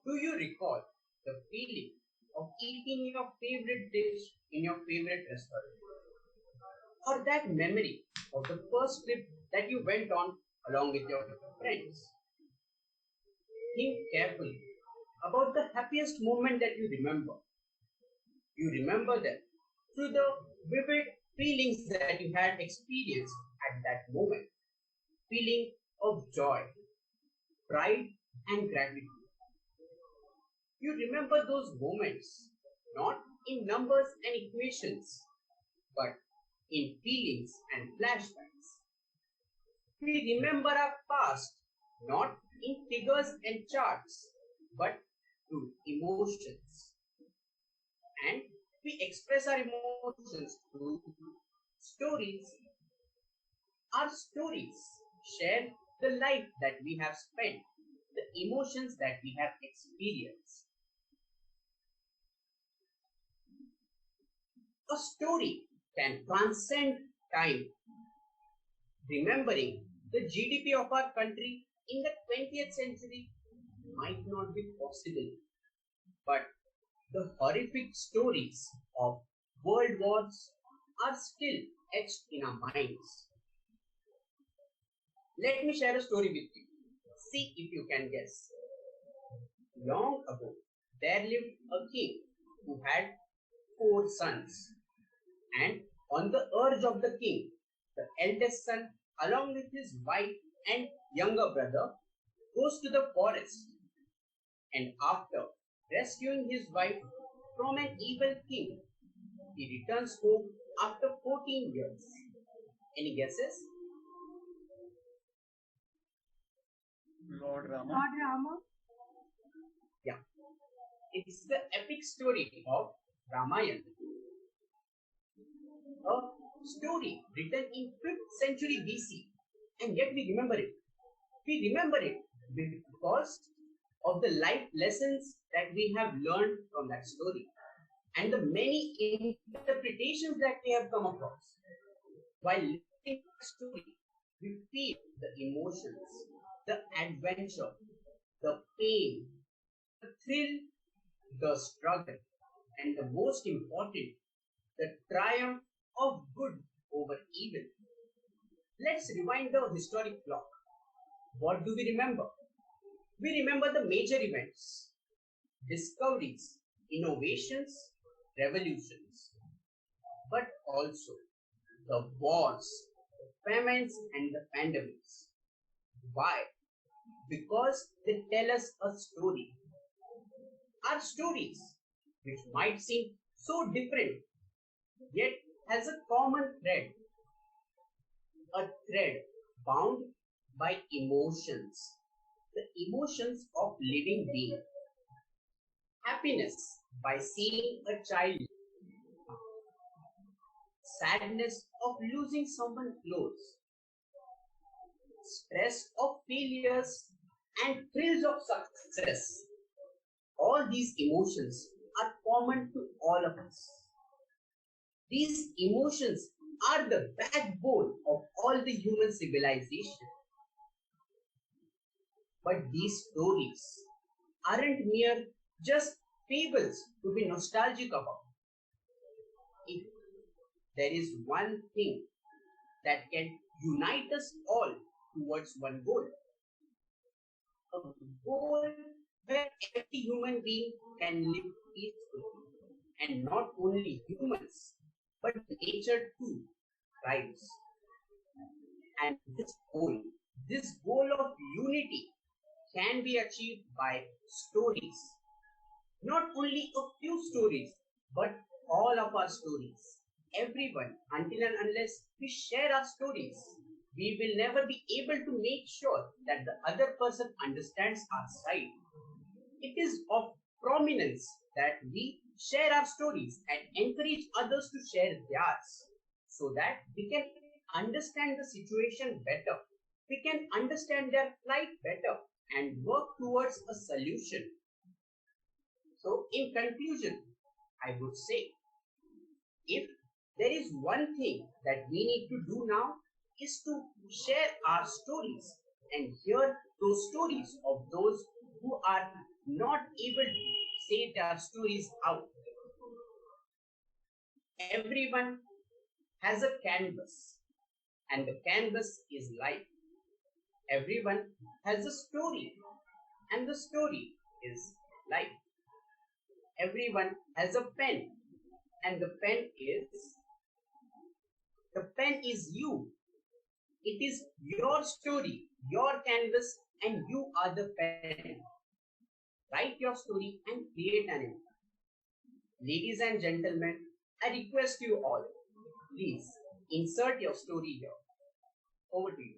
Do you recall the feeling of eating your favorite dish in your favorite restaurant? Or that memory of the first trip that you went on along with your friends? Think carefully about the happiest moment that you remember. You remember them through the vivid feelings that you had experienced at that moment. Feeling of joy, pride, and gratitude. You remember those moments not in numbers and equations, but in feelings and flashbacks. We remember our past not in figures and charts, but through emotions. And we express our emotions through stories. Our stories share the life that we have spent, the emotions that we have experienced. A story can transcend time. Remembering the GDP of our country in the 20th century might not be possible, but the horrific stories of world wars are still etched in our minds. Let me share a story with you. See if you can guess. Long ago, there lived a king who had 4 sons. And on the urge of the king, the eldest son, along with his wife and younger brother, goes to the forest. And after rescuing his wife from an evil king, he returns home after 14 years. Any guesses? Lord Rama. Lord Rama. Yeah, it's the epic story of Ramayana. A story written in 5th century BC, and yet we remember it. We remember it because of the life lessons that we have learned from that story and the many interpretations that we have come across. While listening to the story, we feel the emotions, the adventure, the pain, the thrill, the struggle, and the most important, the triumph of good over evil. Let's rewind the historic clock. What do we remember? We remember the major events, discoveries, innovations, revolutions, but also the wars, the famines, and the pandemics. Why? Because they tell us a story. Our stories, which might seem so different, yet has a common thread. A thread bound by emotions. The emotions of living being. Happiness by seeing a child. Sadness of losing someone close. Stress of failures and thrills of success. All these emotions are common to all of us. These emotions are the backbone of all the human civilization. But these stories aren't mere just fables to be nostalgic about. If there is one thing that can unite us all towards one goal, a goal where every human being can live peacefully, and not only humans, but nature too thrives. And this goal of unity can be achieved by stories. Not only a few stories, but all of our stories. Everyone, until and unless we share our stories, we will never be able to make sure that the other person understands our side. It is of prominence that we share our stories and encourage others to share theirs so that we can understand the situation better. We can understand their plight better and work towards a solution. So, in conclusion, I would say, if there is one thing that we need to do now is to share our stories and hear those stories of those who are not able to say their stories out. Everyone has a canvas, and the canvas is life. Everyone has a story, and the story is life. Everyone has a pen, and the pen is you. It is your story, your canvas, and you are the pen. Write your story and create an impact. Ladies and gentlemen, I request you all, please insert your story here. Over to you.